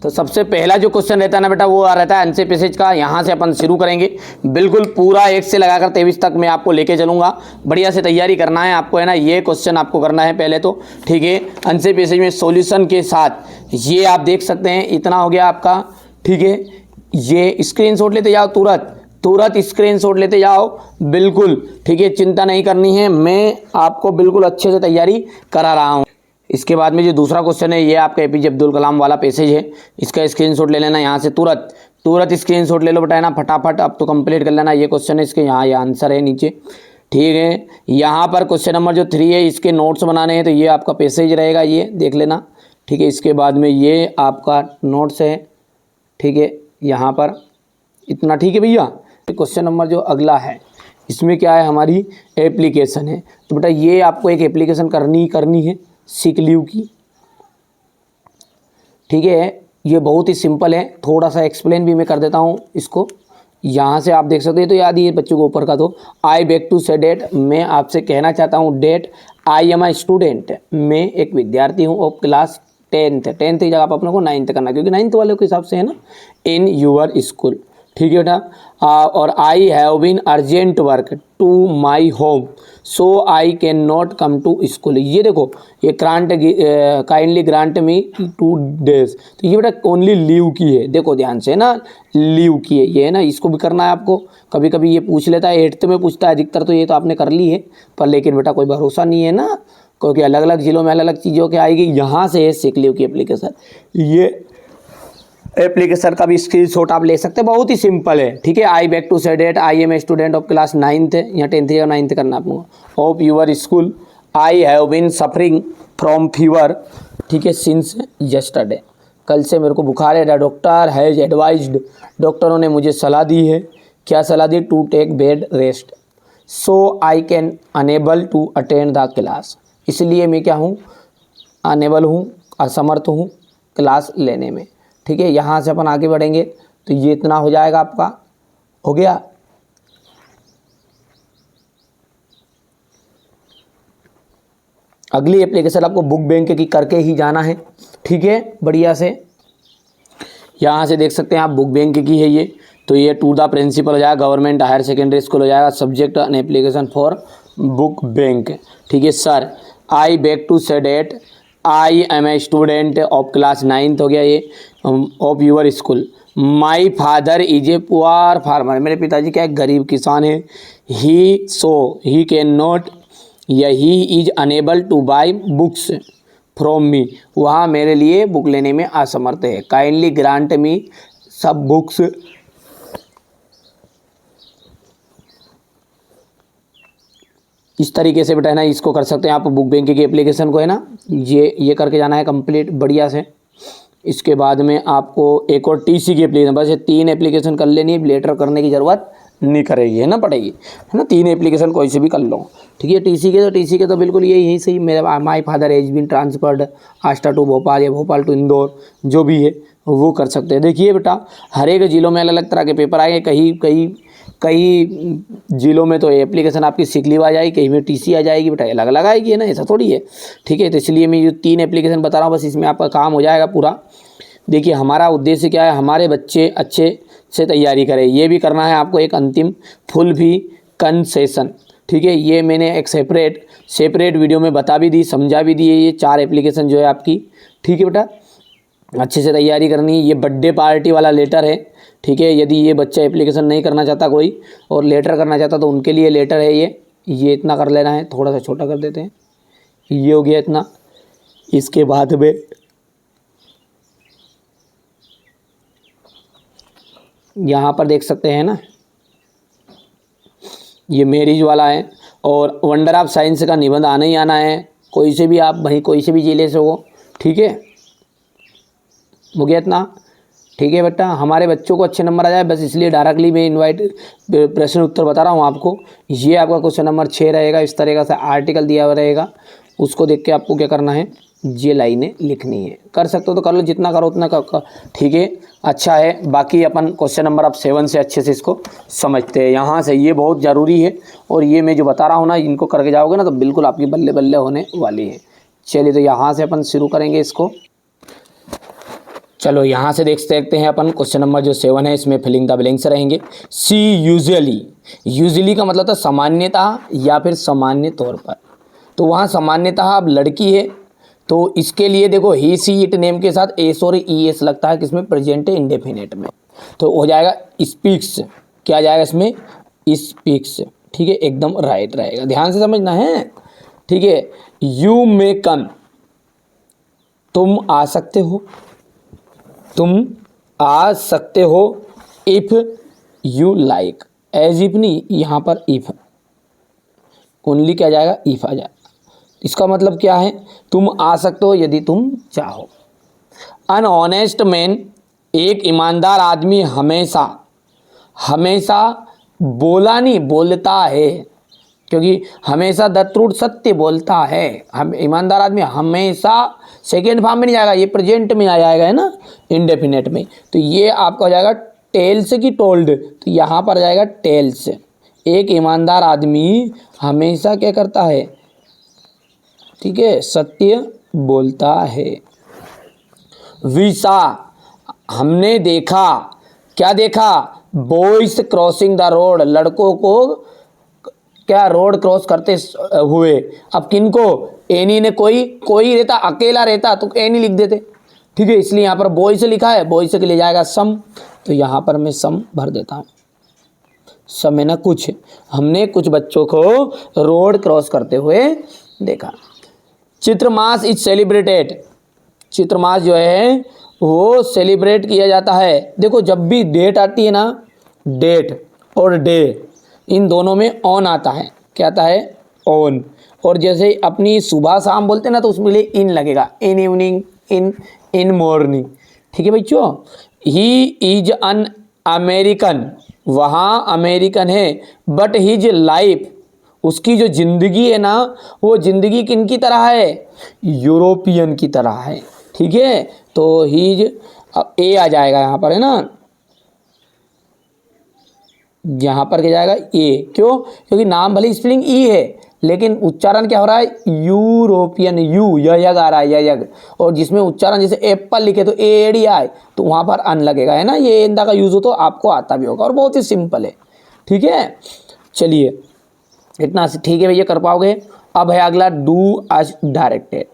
तो सबसे पहला जो क्वेश्चन रहता है ना बेटा वो आ रहता है आंसर पैसेज का। यहाँ से अपन शुरू करेंगे, बिल्कुल पूरा 1 से लगाकर 23 तक मैं आपको लेके चलूँगा। बढ़िया से तैयारी करना है आपको, है ना। ये क्वेश्चन आपको करना है पहले तो, ठीक है। आंसर पैसेज में सॉल्यूशन के साथ ये आप देख सकते हैं, इतना हो गया आपका, ठीक है। ये स्क्रीनशॉट लेते जाओ, तुरंत स्क्रीनशॉट लेते जाओ, बिल्कुल, ठीक है। चिंता नहीं करनी है, मैं आपको बिल्कुल अच्छे से तैयारी करा रहा हूँ। इसके बाद में जो दूसरा क्वेश्चन है ये आपका एपीजे अब्दुल कलाम वाला पैसेज है, इसका स्क्रीनशॉट ले लेना। यहाँ से तुरंत स्क्रीनशॉट ले लो बेटा, है ना, फटाफट अब तो कंप्लीट कर लेना। ये क्वेश्चन है, इसके यहाँ ये आंसर है नीचे, ठीक है। यहाँ पर क्वेश्चन नंबर जो 3 है इसके नोट्स बनाने हैं, तो ये आपका पैसेज रहेगा, ये देख लेना, ठीक है। इसके बाद में ये आपका नोट्स है, ठीक है, यहाँ पर इतना, ठीक है भैया। क्वेश्चन नंबर जो अगला है इसमें क्या है, हमारी एप्लीकेशन है। तो बेटा ये आपको एक एप्लीकेशन करनी है सिक लीव की, ठीक है। ये बहुत ही सिंपल है, थोड़ा सा एक्सप्लेन भी मैं कर देता हूँ इसको। यहाँ से आप देख सकते हैं, तो याद ही है बच्चों को ऊपर का, तो I beg to say that, मैं आपसे कहना चाहता हूँ that, I am a student, मैं एक विद्यार्थी हूँ ऑफ क्लास 10th की जगह पर अपने को 9th करना, क्योंकि 9th वाले के हिसाब से है ना, इन यूर स्कूल, ठीक है बेटा। और I have been urgent work to my home so I can not come to school. ये देखो, ये काइंडली ग्रांट मी 2 days, तो ये बेटा ओनली लीव की है, देखो ध्यान से, है ना, लीव की है ये, है ना। इसको भी करना है आपको, कभी कभी ये पूछ लेता है, 8th में पूछता है अधिकतर, तो ये तो आपने कर ली है, पर लेकिन बेटा कोई भरोसा नहीं है ना, क्योंकि अलग अलग जिलों में अलग अलग चीज़ों के आएगी। यहाँ से है सिक लीव की एप्लीकेशन, ये एप्लीकेशन का भी स्क्रीनशॉट आप ले सकते हैं, बहुत ही सिंपल है, ठीक है। I back to say that, I am a student of class 9th, यहाँ 10th या 9th करना आपको, of your school, I have been suffering from fever, ठीक है, सिंस यस्टरडे, कल से मेरे को बुखार है। डॉक्टर हैज़ एडवाइज्ड, डॉक्टरों ने मुझे सलाह दी है, क्या सलाह दी, to take bed rest, so I can enable to attend the class, इसलिए मैं क्या हूँ, अनेबल हूँ, असमर्थ हूँ क्लास लेने में, ठीक है। यहाँ से अपन आगे बढ़ेंगे, तो ये इतना हो जाएगा आपका, हो गया। अगली एप्लीकेशन आपको बुक बैंक की करके ही जाना है, ठीक है, बढ़िया से। यहाँ से देख सकते हैं आप, बुक बैंक की है ये, तो ये टू द प्रिंसिपल हो जाएगा, गवर्नमेंट हायर सेकेंडरी स्कूल हो जाएगा, subject an application for book bank, ठीक है। Sir I back to say that, I am a student of class 9th हो गया ये, of your school, my father is a poor farmer, मेरे पिताजी क्या एक गरीब किसान है, ही कैन नॉट, या he is unable two by books from me, वहाँ मेरे लिए बुक लेने में असमर्थ है, काइंडली ग्रांट मी सब बुक्स, इस तरीके से बेटा, है ना, इसको कर सकते हैं आप बुक बैंक की एप्लीकेशन को, है ना, ये करके जाना है कंप्लीट बढ़िया से। इसके बाद में आपको एक और टीसी की एप्लीकेशन, बस ये 3 एप्लीकेशन कर लेनी है, लेटर करने की ज़रूरत नहीं करेगी, है ना, पड़ेगी, है ना। 3 एप्लीकेशन कोई से भी कर लो, ठीक है। टीसी के तो बिल्कुल यही सही, मेरा my father has been transferred आस्टा टू भोपाल या भोपाल टू इंदौर, जो भी है वो कर सकते हैं। देखिए बेटा, हर एक ज़िलों में अलग अलग तरह के पेपर आएंगे, कई जिलों में तो एप्लीकेशन आपकी सिक लीव आ जाएगी, कहीं में टीसी आ जाएगी, बेटा अलग अलग आएगी, है ना, ऐसा थोड़ी है, ठीक है। तो इसलिए मैं ये 3 एप्लीकेशन बता रहा हूँ, बस इसमें आपका काम हो जाएगा पूरा। देखिए हमारा उद्देश्य क्या है, हमारे बच्चे अच्छे से तैयारी करें, ये भी करना है आपको एक अंतिम फुल भी कंसेशन, ठीक है। ये मैंने एक सेपरेट वीडियो में बता भी दी, समझा भी दी है, ये 4 एप्लीकेशन जो है आपकी, ठीक है बेटा, अच्छे से तैयारी करनी है। ये बर्थडे पार्टी वाला लेटर है, ठीक है। यदि ये बच्चा एप्लीकेशन नहीं करना चाहता कोई और लेटर करना चाहता तो उनके लिए लेटर है ये इतना कर लेना है, थोड़ा सा छोटा कर देते हैं, ये हो गया इतना। इसके बाद में यहाँ पर देख सकते हैं ना, ये मैरिज वाला है, और वंडर ऑफ साइंस का निबंध आना ही आना है, कोई से भी आप भाई कोई से भी जिले से हो, ठीक है, हो गया इतना, ठीक है बेटा। हमारे बच्चों को अच्छे नंबर आ जाए, बस इसलिए डायरेक्टली मैं प्रश्न उत्तर बता रहा हूँ आपको। ये आपका क्वेश्चन नंबर 6 रहेगा, इस तरीके से आर्टिकल दिया हुआ रहेगा, उसको देख के आपको क्या करना है, ये लाइनें लिखनी है। कर सकते हो तो कर लो, जितना करो उतना ठीक है, अच्छा है। बाकी अपन क्वेश्चन नंबर अब 7 से अच्छे से इसको समझते हैं। यहाँ से ये बहुत ज़रूरी है, और ये मैं जो बता रहा हूँ ना, इनको करके जाओगे ना तो बिल्कुल आपकी बल्ले बल्ले होने वाली है। चलिए तो यहाँ से अपन शुरू करेंगे इसको। चलो यहाँ से देखते हैं अपन क्वेश्चन नंबर जो 7 है, इसमें फिलिंग द ब्लैंक्स रहेंगे। सी यूजुअली, यूजुअली का मतलब था सामान्यतः या फिर सामान्य तौर पर, तो वहाँ सामान्यतः अब लड़की है तो इसके लिए देखो ही सी इट नेम के साथ एस और ई एस लगता है किसमें, प्रेजेंट इंडेफिनिट में, तो हो जाएगा स्पीक्स, क्या जाएगा इसमें, स्पीक्स। ठीक है, एकदम राइट रहेगा, ध्यान से समझना है। ठीक है, यू मे कम, तुम आ सकते हो, तुम आ सकते हो, if you like, as if नहीं, यहाँ पर इफ ओनली क्या जाएगा, इफ आ जाएगा। इसका मतलब क्या है, तुम आ सकते हो यदि तुम चाहो। अन ऑनेस्ट मैन, एक ईमानदार आदमी हमेशा, हमेशा बोला नहीं बोलता है, क्योंकि हमेशा द ट्रूथ सत्य बोलता है। हम ईमानदार आदमी हमेशा सेकेंड फॉर्म में नहीं जाएगा, ये प्रेजेंट में आ जाएगा, है ना, इंडेफिनेट में, तो ये आपका हो जाएगा टेल्स की टोल्ड, तो यहाँ पर जाएगा टेल्स। एक ईमानदार आदमी हमेशा क्या करता है, ठीक है, सत्य बोलता है। वी सा, हमने देखा, क्या देखा, बॉयज क्रॉसिंग द रोड, लड़कों को क्या रोड क्रॉस करते हुए। अब किनको, एनी ने, कोई रहता, अकेला रहता तो एनी लिख देते, ठीक है, इसलिए यहाँ पर बॉय से लिखा है, बॉय से के लिए जाएगा सम, तो यहाँ पर मैं सम भर देता हूँ। सम है ना कुछ, हमने कुछ बच्चों को रोड क्रॉस करते हुए देखा। चित्रमास इज सेलिब्रेटेड, चित्रमास जो है वो सेलिब्रेट किया जाता है। देखो जब भी डेट आती है ना, डेट और डे इन दोनों में ऑन आता है, क्या आता है, ऑन, और जैसे अपनी सुबह शाम बोलते हैं ना तो उसमें लिए इन लगेगा, इन इवनिंग, इन मॉर्निंग। ठीक है बच्चों, ही इज अन अमेरिकन, वहाँ अमेरिकन है, बट हिज लाइफ, उसकी जो ज़िंदगी है ना वो ज़िंदगी किन की तरह है, यूरोपियन की तरह है। ठीक है, तो हीज ए आ जाएगा यहाँ पर, है ना, यहाँ पर क्या जाएगा ए, क्यों, क्योंकि नाम भले स्पेलिंग ई है लेकिन उच्चारण क्या हो रहा है, यूरोपियन, यू यग आ रहा है, यग, और जिसमें उच्चारण जैसे एप्पल लिखे तो ए एडी आए तो वहाँ पर अन लगेगा, है ना, ये इंदा का यूज़ हो तो आपको आता भी होगा और बहुत ही सिंपल है। ठीक है, चलिए इतना ठीक है भैया, कर पाओगे। अब है अगला do as directed.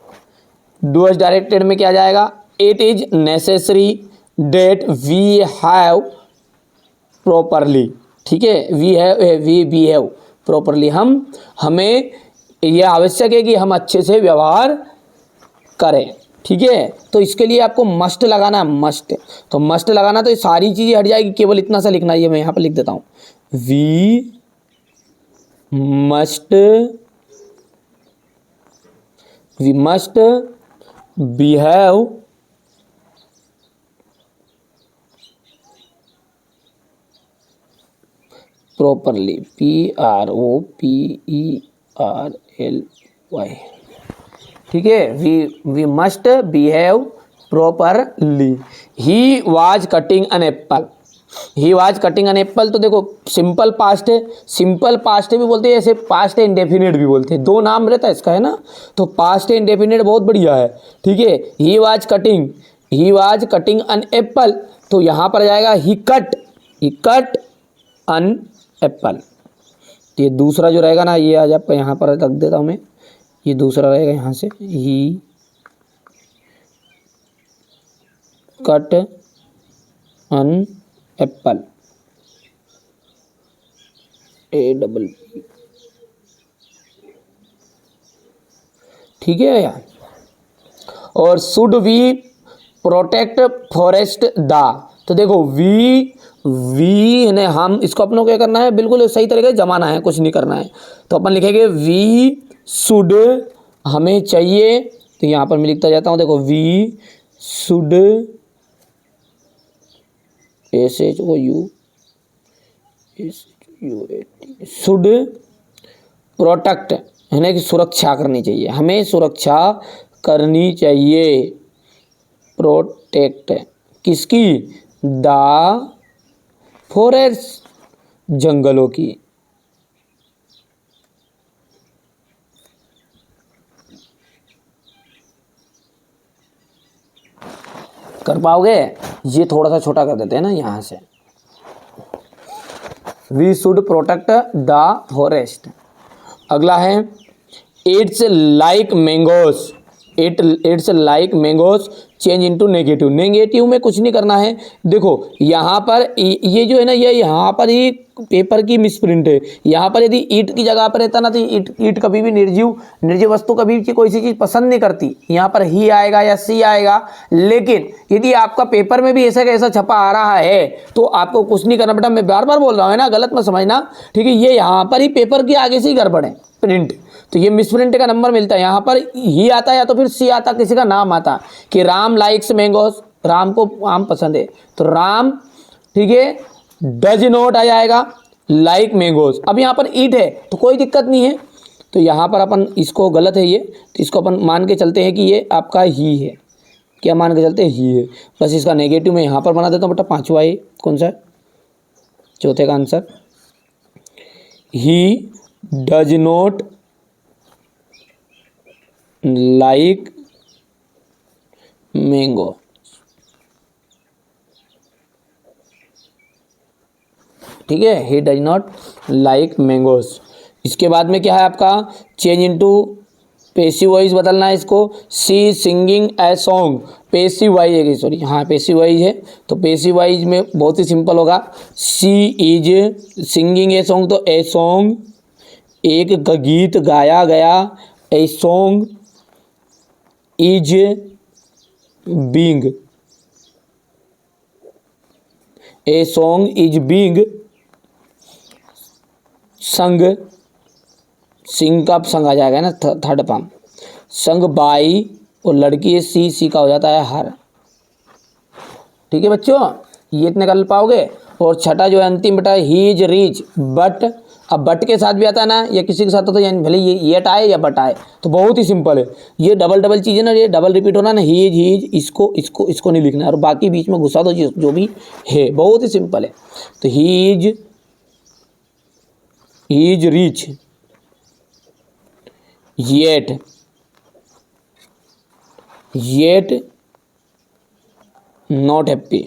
Do as directed में क्या जाएगा, it is necessary that we have properly, ठीक है, वी बिहेव प्रॉपरली, हमें यह आवश्यक है कि हम अच्छे से व्यवहार करें। ठीक है, तो इसके लिए आपको मस्ट लगाना है, मस्ट, तो मस्ट लगाना तो ये सारी चीज़ें हट जाएगी, केवल इतना सा लिखना है, मैं यहाँ पर लिख देता हूँ, we must behave properly, PROPERLY। ठीक है, we must behave properly. He was cutting an apple, he was cutting an apple, तो देखो सिंपल पास्ट है, सिंपल पास्ट भी बोलते हैं, ऐसे पास्ट है इंडेफिनिट भी बोलते हैं, दो नाम रहता है इसका, है ना, तो पास्ट है इंडेफिनिट बहुत बढ़िया है। ठीक है, he was cutting an apple, तो यहाँ पर जाएगा ही कट एन एप्पल। तो ये दूसरा जो रहेगा ना, ये आज आपका यहाँ पर रख देता हूँ मैं, ये दूसरा रहेगा यहाँ से, he cut an apple, APP। ठीक है यार, और should we protect forest the, तो देखो वी ने, हम इसको अपनों को क्या करना है, बिल्कुल सही तरीके से जमाना है, कुछ नहीं करना है, तो अपन लिखेंगे वी शुड, हमें चाहिए, तो यहाँ पर मैं लिखता जाता हूँ, देखो वी शुड, शुड प्रोटेक्ट, है ना, कि सुरक्षा करनी चाहिए, हमें सुरक्षा करनी चाहिए, प्रोटेक्ट किसकी, द फॉरेस्ट, जंगलों की। कर पाओगे? ये थोड़ा सा छोटा कर देते हैं ना यहाँ से। We should protect the forest. अगला है it's like mangoes, it's like mangoes change into negative. Negative में कुछ नहीं करना है। देखो यहाँ पर ये जो है ना, ये यहाँ पर ही पेपर की मिसप्रिंट है। यहाँ पर यदि ईट की जगह पर रहता ना तो ईट कभी भी निर्जीव वस्तु कभी भी कोई सी चीज़ पसंद नहीं करती। यहाँ पर ही आएगा या सी आएगा। लेकिन यदि आपका पेपर में भी ऐसा कैसा छपा आ रहा है तो आपको कुछ नहीं करना बेटा। मैं बार बार बोल रहा हूँ है ना, गलत मत समझना, ठीक है। ये यहाँ पर ही पेपर की आगे से ही गड़बड़ है प्रिंट, तो ये मिसप्रिंट का नंबर मिलता है। यहाँ पर ही आता है या तो फिर सी आता, किसी का नाम आता कि राम लाइक्स मैंगोस, राम को आम पसंद है तो राम, ठीक है, डज नॉट आ जाएगा लाइक मैंगोस। अब यहाँ पर ईट है तो कोई दिक्कत नहीं है, तो यहाँ पर अपन इसको गलत है ये, तो इसको अपन मान के चलते हैं कि ये आपका ही है। क्या मान के चलते हैं? ही है। बस इसका नेगेटिव में यहाँ पर बना देता हूँ बेटा। पांचवा है कौन सा? चौथे का answer he does not like mango. ठीक है, he does not like mangoes. इसके बाद में क्या है आपका? चेंज इनटू पैसिव वॉइस बदलना है इसको। She singing a song, passive voice है, सॉरी हाँ पैसिव वॉइस है, तो पैसिव वॉइस में बहुत ही सिंपल होगा। She is singing a song, तो ए सॉन्ग एक गीत गाया गया। A song is being, a song is being sung, sing का संग आ जाएगा ना थर्ड फॉर्म, संग बाई, और लड़की है सी का हो जाता है हर। ठीक है बच्चों, ये इतने कर पाओगे। और छठा जो है अंतिम बेटा, ही इज रिच बट, अब बट के साथ भी आता है ना, या किसी के साथ होता है, यानी भले ये आए या बट आए, तो बहुत ही सिंपल है। ये डबल चीज़ है ना, ये डबल रिपीट होना ना, ही इज इसको नहीं लिखना है, और बाकी बीच में घुसा दो जो भी है, बहुत ही सिंपल है। तो he is rich yet not happy.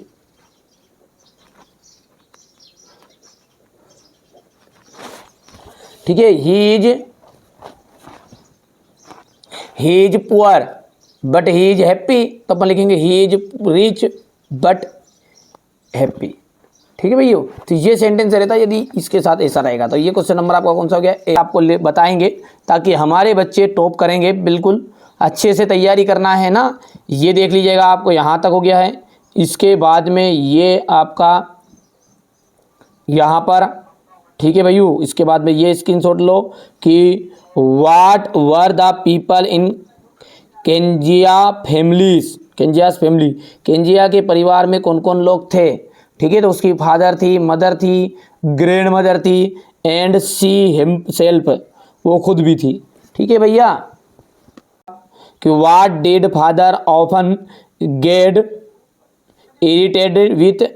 ठीक है, he is poor but he is happy, तो अपन लिखेंगे he is rich but happy. ठीक है भैया, तो ये सेंटेंस रहता है यदि इसके साथ ऐसा रहेगा। तो ये क्वेश्चन नंबर आपका कौन सा हो गया? आपको बताएंगे ताकि हमारे बच्चे टॉप करेंगे। बिल्कुल अच्छे से तैयारी करना है ना। ये देख लीजिएगा, आपको यहाँ तक हो गया है। इसके बाद में ये आपका यहाँ पर, ठीक है भैया, इसके बाद में ये स्क्रीनशॉट लो कि what were the people in Kenzia's family, Kenzia के परिवार में कौन कौन लोग थे। ठीक है, तो उसकी फादर थी, मदर थी, ग्रैंड मदर थी, एंड सी हिमसेल्फ, वो खुद भी थी। ठीक है भैया, कि what did father often get irritated with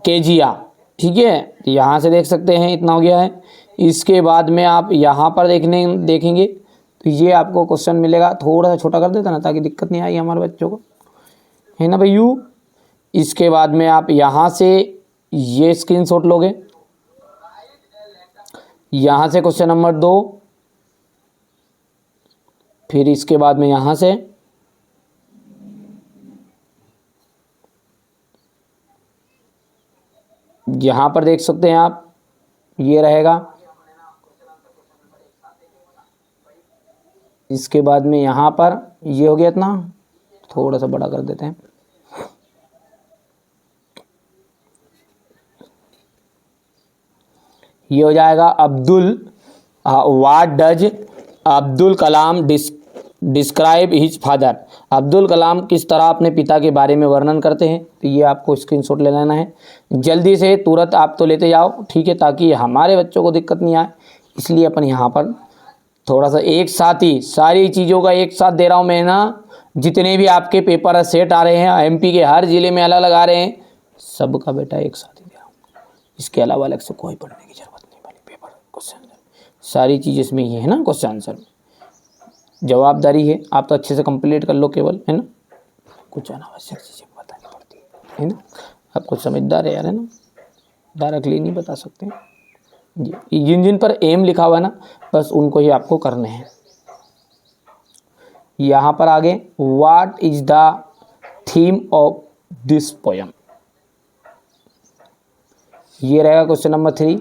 Kezia. ठीक है, यहाँ से देख सकते हैं इतना हो गया है। इसके बाद में आप यहाँ पर देखेंगे तो ये आपको क्वेश्चन मिलेगा। थोड़ा सा छोटा कर देता ना ताकि दिक्कत नहीं आई हमारे बच्चों को, है ना भैयू। इसके बाद में आप यहाँ से ये स्क्रीनशॉट लोगे, यहाँ से क्वेश्चन नंबर 2, फिर इसके बाद में यहाँ से यहाँ पर देख सकते हैं आप, ये रहेगा। इसके बाद में यहाँ पर ये हो गया इतना, थोड़ा सा बड़ा कर देते हैं। ये हो जाएगा what does Abdul Kalam describe his father. Abdul Kalam किस तरह अपने पिता के बारे में वर्णन करते हैं। तो ये आपको स्क्रीनशॉट ले लेना है। जल्दी से तुरंत आप तो लेते जाओ, ठीक है, ताकि हमारे बच्चों को दिक्कत नहीं आए। इसलिए अपन यहाँ पर थोड़ा सा एक साथ ही सारी चीज़ों का एक साथ दे रहा हूँ मैं ना। जितने भी आपके पेपर सेट आ रहे हैं एमपी के, हर ज़िले में अलग अलग आ रहे हैं, सबका बेटा एक साथ ही दे रहा हूँ। इसके अलावा अलग से कोई पढ़ने की जरूरत नहीं। वाली पेपर क्वेश्चन सारी चीज़ इसमें ही है ना, क्वेश्चन आंसर में जवाबदारी है। आप तो अच्छे से कंप्लीट कर लो केवल, है ना। कुछ अनावश्यक चीज़ें बतानी पड़ती है ना। आप कुछ समझदार है यार, है ना, डायरेक्टली नहीं बता सकते जी। जिन जिन पर एम लिखा हुआ है ना, बस उनको ही आपको करने हैं। यहाँ पर आगे what is the theme of this poem, ये रहेगा क्वेश्चन नंबर 3।